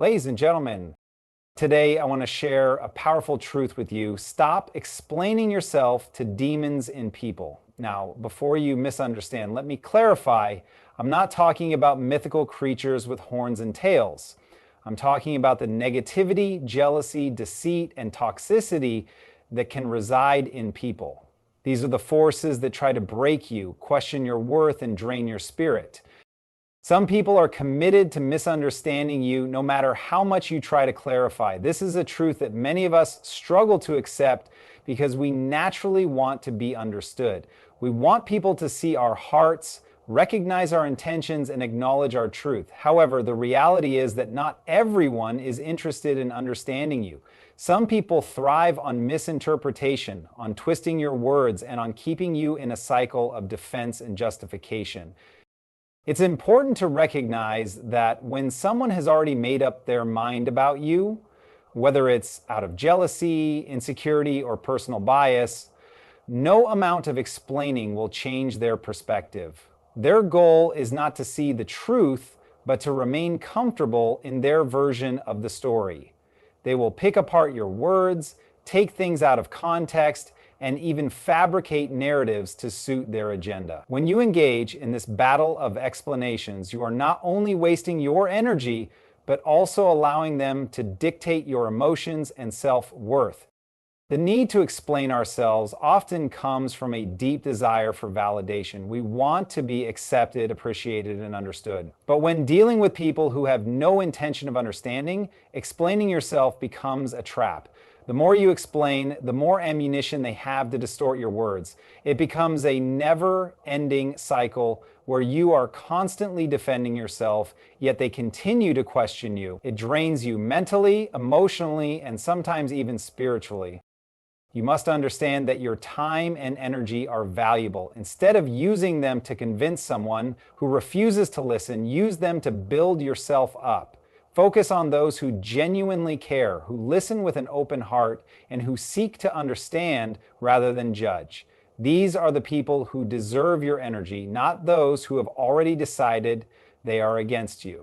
Ladies and gentlemen, today I want to share a powerful truth with you. Stop explaining yourself to demons in people. Now, before you misunderstand, let me clarify. I'm not talking about mythical creatures with horns and tails. I'm talking about the negativity, jealousy, deceit, and toxicity that can reside in people. These are the forces that try to break you, question your worth, and drain your spirit. Some people are committed to misunderstanding you no matter how much you try to clarify. This is a truth that many of us struggle to accept because we naturally want to be understood. We want people to see our hearts, recognize our intentions, and acknowledge our truth. However, the reality is that not everyone is interested in understanding you. Some people thrive on misinterpretation, on twisting your words, and on keeping you in a cycle of defense and justification. It's important to recognize that when someone has already made up their mind about you, whether it's out of jealousy, insecurity, or personal bias, no amount of explaining will change their perspective. Their goal is not to see the truth, but to remain comfortable in their version of the story. They will pick apart your words, take things out of context, and even fabricate narratives to suit their agenda. When you engage in this battle of explanations, you are not only wasting your energy, but also allowing them to dictate your emotions and self-worth. The need to explain ourselves often comes from a deep desire for validation. We want to be accepted, appreciated, and understood. But when dealing with people who have no intention of understanding, explaining yourself becomes a trap. The more you explain, the more ammunition they have to distort your words. It becomes a never-ending cycle where you are constantly defending yourself, yet they continue to question you. It drains you mentally, emotionally, and sometimes even spiritually. You must understand that your time and energy are valuable. Instead of using them to convince someone who refuses to listen, use them to build yourself up. Focus on those who genuinely care, who listen with an open heart, and who seek to understand rather than judge. These are the people who deserve your energy, not those who have already decided they are against you.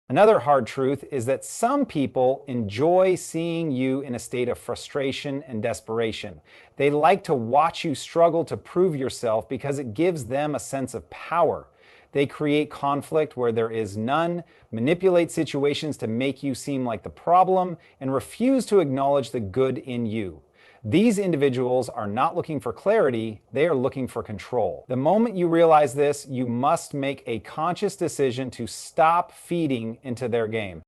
Another hard truth is that some people enjoy seeing you in a state of frustration and desperation. They like to watch you struggle to prove yourself because it gives them a sense of power. They create conflict where there is none, manipulate situations to make you seem like the problem, and refuse to acknowledge the good in you. These individuals are not looking for clarity, they are looking for control. The moment you realize this, you must make a conscious decision to stop feeding into their game.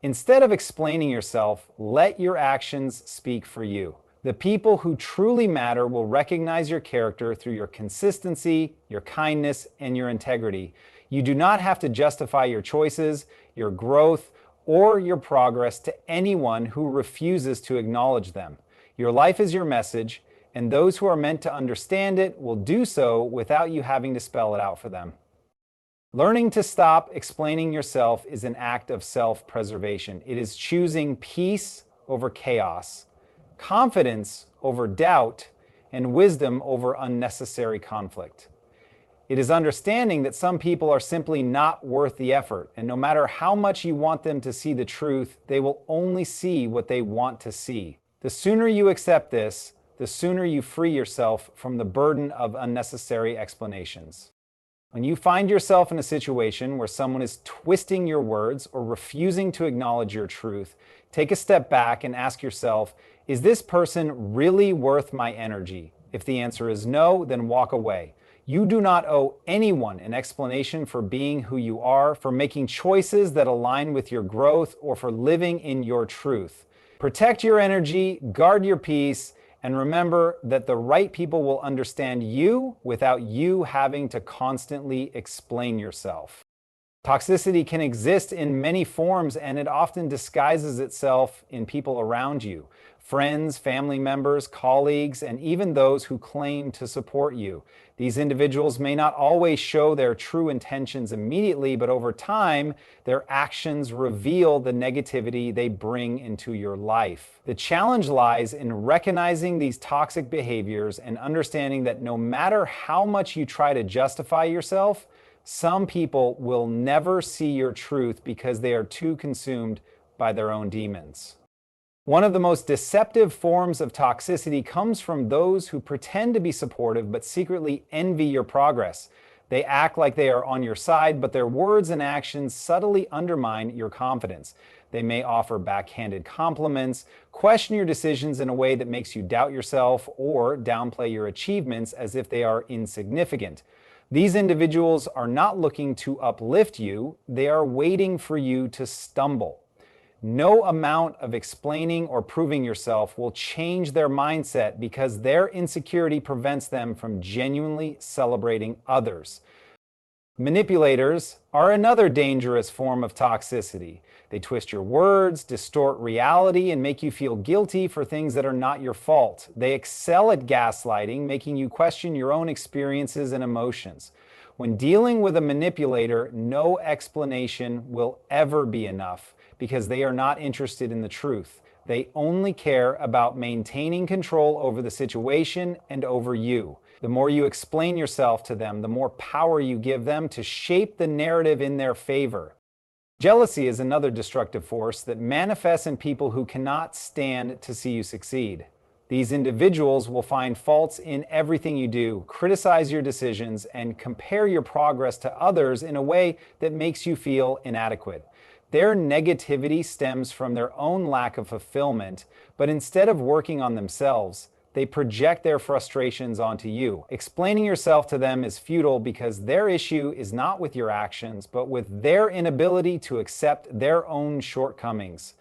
Instead of explaining yourself, let your actions speak for you. The people who truly matter will recognize your character through your consistency, your kindness, and your integrity. You do not have to justify your choices, your growth, or your progress to anyone who refuses to acknowledge them. Your life is your message, and those who are meant to understand it will do so without you having to spell it out for them. Learning to stop explaining yourself is an act of self-preservation. It is choosing peace over chaos, confidence over doubt, and wisdom over unnecessary conflict. It is understanding that some people are simply not worth the effort, and no matter how much you want them to see the truth, they will only see what they want to see. The sooner you accept this, the sooner you free yourself from the burden of unnecessary explanations. When you find yourself in a situation where someone is twisting your words or refusing to acknowledge your truth, take a step back and ask yourself, is this person really worth my energy? If the answer is no, then walk away. You do not owe anyone an explanation for being who you are, for making choices that align with your growth, or for living in your truth. Protect your energy, guard your peace, and remember that the right people will understand you without you having to constantly explain yourself. Toxicity can exist in many forms, and it often disguises itself in people around you. Friends, family members, colleagues, and even those who claim to support you. These individuals may not always show their true intentions immediately, but over time, their actions reveal the negativity they bring into your life. The challenge lies in recognizing these toxic behaviors and understanding that no matter how much you try to justify yourself, some people will never see your truth because they are too consumed by their own demons. One of the most deceptive forms of toxicity comes from those who pretend to be supportive but secretly envy your progress. They act like they are on your side, but their words and actions subtly undermine your confidence. They may offer backhanded compliments, question your decisions in a way that makes you doubt yourself, or downplay your achievements as if they are insignificant. These individuals are not looking to uplift you, they are waiting for you to stumble. No amount of explaining or proving yourself will change their mindset because their insecurity prevents them from genuinely celebrating others. Manipulators are another dangerous form of toxicity. They twist your words, distort reality, and make you feel guilty for things that are not your fault. They excel at gaslighting, making you question your own experiences and emotions. When dealing with a manipulator, no explanation will ever be enough because they are not interested in the truth. They only care about maintaining control over the situation and over you. The more you explain yourself to them, the more power you give them to shape the narrative in their favor. Jealousy is another destructive force that manifests in people who cannot stand to see you succeed. These individuals will find faults in everything you do, criticize your decisions, and compare your progress to others in a way that makes you feel inadequate. Their negativity stems from their own lack of fulfillment, but instead of working on themselves, they project their frustrations onto you. Explaining yourself to them is futile because their issue is not with your actions, but with their inability to accept their own shortcomings.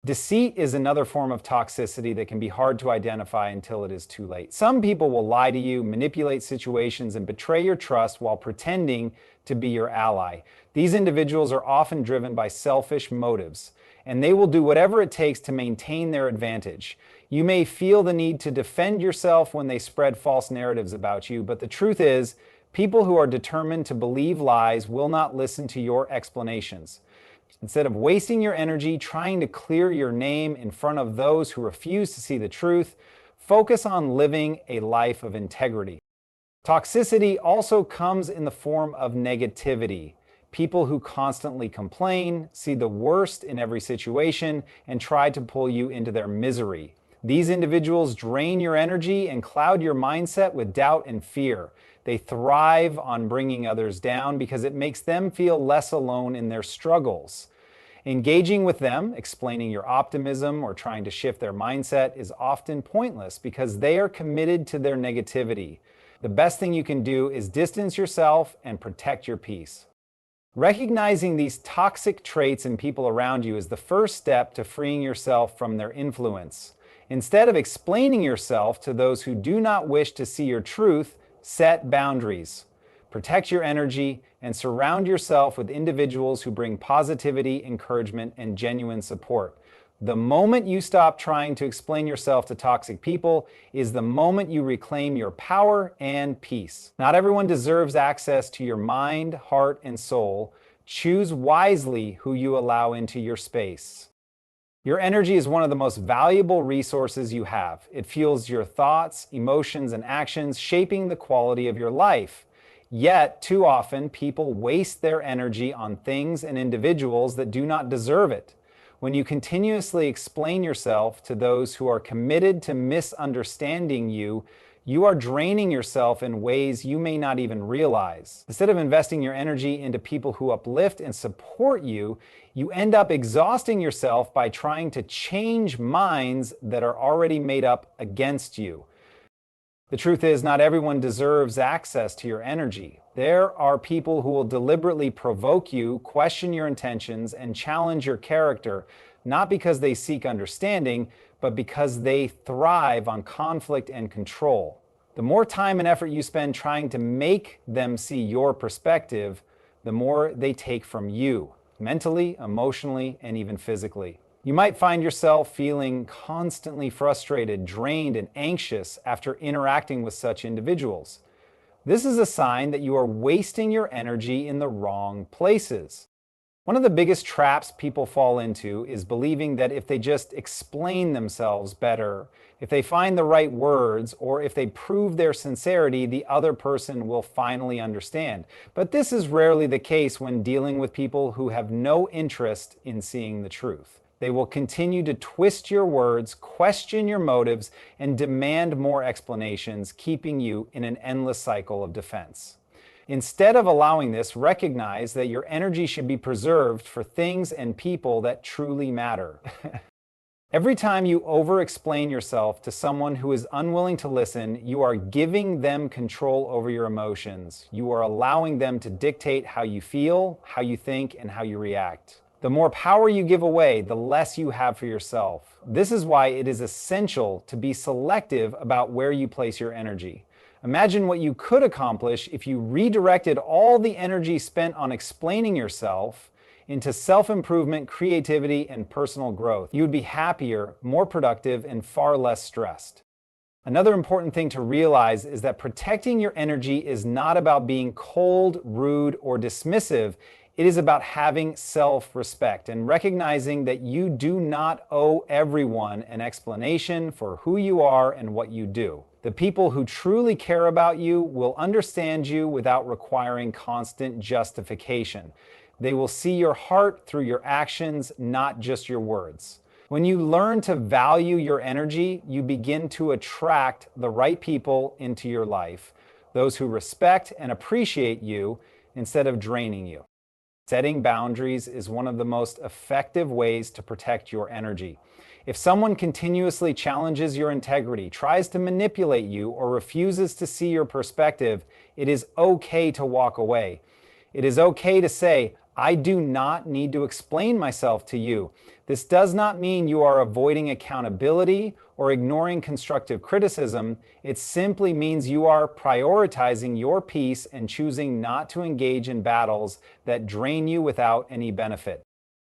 Deceit is another form of toxicity that can be hard to identify until it is too late. Some people will lie to you, manipulate situations, and betray your trust while pretending to be your ally. These individuals are often driven by selfish motives, and they will do whatever it takes to maintain their advantage. You may feel the need to defend yourself when they spread false narratives about you, but the truth is, people who are determined to believe lies will not listen to your explanations. Instead of wasting your energy trying to clear your name in front of those who refuse to see the truth, focus on living a life of integrity. Toxicity also comes in the form of negativity. People who constantly complain, see the worst in every situation, and try to pull you into their misery. These individuals drain your energy and cloud your mindset with doubt and fear. They thrive on bringing others down because it makes them feel less alone in their struggles. Engaging with them, explaining your optimism, or trying to shift their mindset is often pointless because they are committed to their negativity. The best thing you can do is distance yourself and protect your peace. Recognizing these toxic traits in people around you is the first step to freeing yourself from their influence. Instead of explaining yourself to those who do not wish to see your truth, set boundaries. Protect your energy and surround yourself with individuals who bring positivity, encouragement, and genuine support. The moment you stop trying to explain yourself to toxic people is the moment you reclaim your power and peace. Not everyone deserves access to your mind, heart, and soul. Choose wisely who you allow into your space. Your energy is one of the most valuable resources you have. It fuels your thoughts, emotions, and actions, shaping the quality of your life. Yet, too often, people waste their energy on things and individuals that do not deserve it. When you continuously explain yourself to those who are committed to misunderstanding you, you are draining yourself in ways you may not even realize. Instead of investing your energy into people who uplift and support you, you end up exhausting yourself by trying to change minds that are already made up against you. The truth is, not everyone deserves access to your energy. There are people who will deliberately provoke you, question your intentions, and challenge your character, not because they seek understanding, but because they thrive on conflict and control. The more time and effort you spend trying to make them see your perspective, the more they take from you, mentally, emotionally, and even physically. You might find yourself feeling constantly frustrated, drained, and anxious after interacting with such individuals. This is a sign that you are wasting your energy in the wrong places. One of the biggest traps people fall into is believing that if they just explain themselves better, if they find the right words, or if they prove their sincerity, the other person will finally understand. But this is rarely the case when dealing with people who have no interest in seeing the truth. They will continue to twist your words, question your motives, and demand more explanations, keeping you in an endless cycle of defense. Instead of allowing this, recognize that your energy should be preserved for things and people that truly matter. Every time you over-explain yourself to someone who is unwilling to listen, you are giving them control over your emotions. You are allowing them to dictate how you feel, how you think, and how you react. The more power you give away, the less you have for yourself. This is why it is essential to be selective about where you place your energy. Imagine what you could accomplish if you redirected all the energy spent on explaining yourself into self-improvement, creativity, and personal growth. You would be happier, more productive, and far less stressed. Another important thing to realize is that protecting your energy is not about being cold, rude, or dismissive. It is about having self-respect and recognizing that you do not owe everyone an explanation for who you are and what you do. The people who truly care about you will understand you without requiring constant justification. They will see your heart through your actions, not just your words. When you learn to value your energy, you begin to attract the right people into your life, those who respect and appreciate you instead of draining you. Setting boundaries is one of the most effective ways to protect your energy. If someone continuously challenges your integrity, tries to manipulate you, or refuses to see your perspective, it is okay to walk away. It is okay to say, I do not need to explain myself to you. This does not mean you are avoiding accountability or ignoring constructive criticism. It simply means you are prioritizing your peace and choosing not to engage in battles that drain you without any benefit.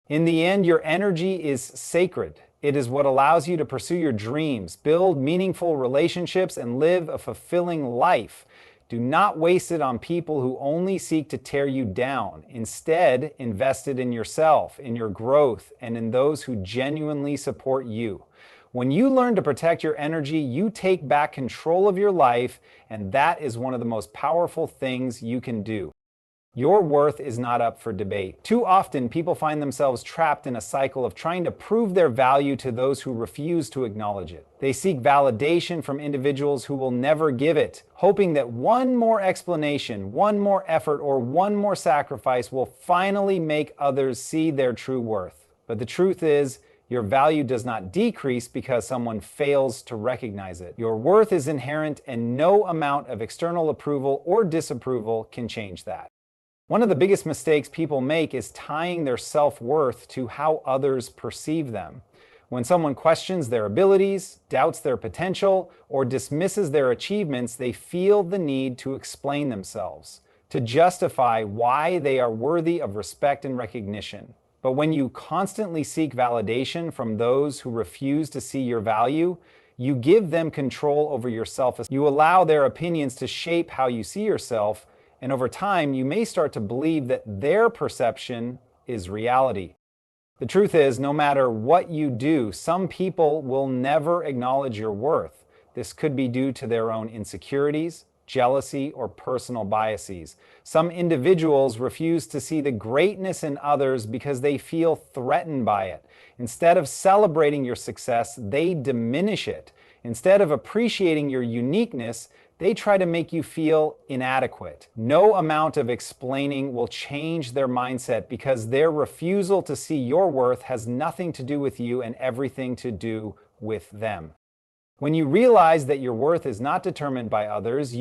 In the end, your energy is sacred. It is what allows you to pursue your dreams, build meaningful relationships, and live a fulfilling life. Do not waste it on people who only seek to tear you down. Instead, invest it in yourself, in your growth, and in those who genuinely support you. When you learn to protect your energy, you take back control of your life, and that is one of the most powerful things you can do. Your worth is not up for debate. Too often, people find themselves trapped in a cycle of trying to prove their value to those who refuse to acknowledge it. They seek validation from individuals who will never give it, hoping that one more explanation, one more effort, or one more sacrifice will finally make others see their true worth. But the truth is, your value does not decrease because someone fails to recognize it. Your worth is inherent, and no amount of external approval or disapproval can change that. One of the biggest mistakes people make is tying their self-worth to how others perceive them. When someone questions their abilities, doubts their potential, or dismisses their achievements, they feel the need to explain themselves, to justify why they are worthy of respect and recognition. But when you constantly seek validation from those who refuse to see your value, you give them control over yourself. You allow their opinions to shape how you see yourself, and over time, you may start to believe that their perception is reality. The truth is, no matter what you do, some people will never acknowledge your worth. This could be due to their own insecurities, jealousy, or personal biases. Some individuals refuse to see the greatness in others because they feel threatened by it. Instead of celebrating your success, they diminish it. Instead of appreciating your uniqueness, they try to make you feel inadequate. No amount of explaining will change their mindset because their refusal to see your worth has nothing to do with you and everything to do with them. When you realize that your worth is not determined by others,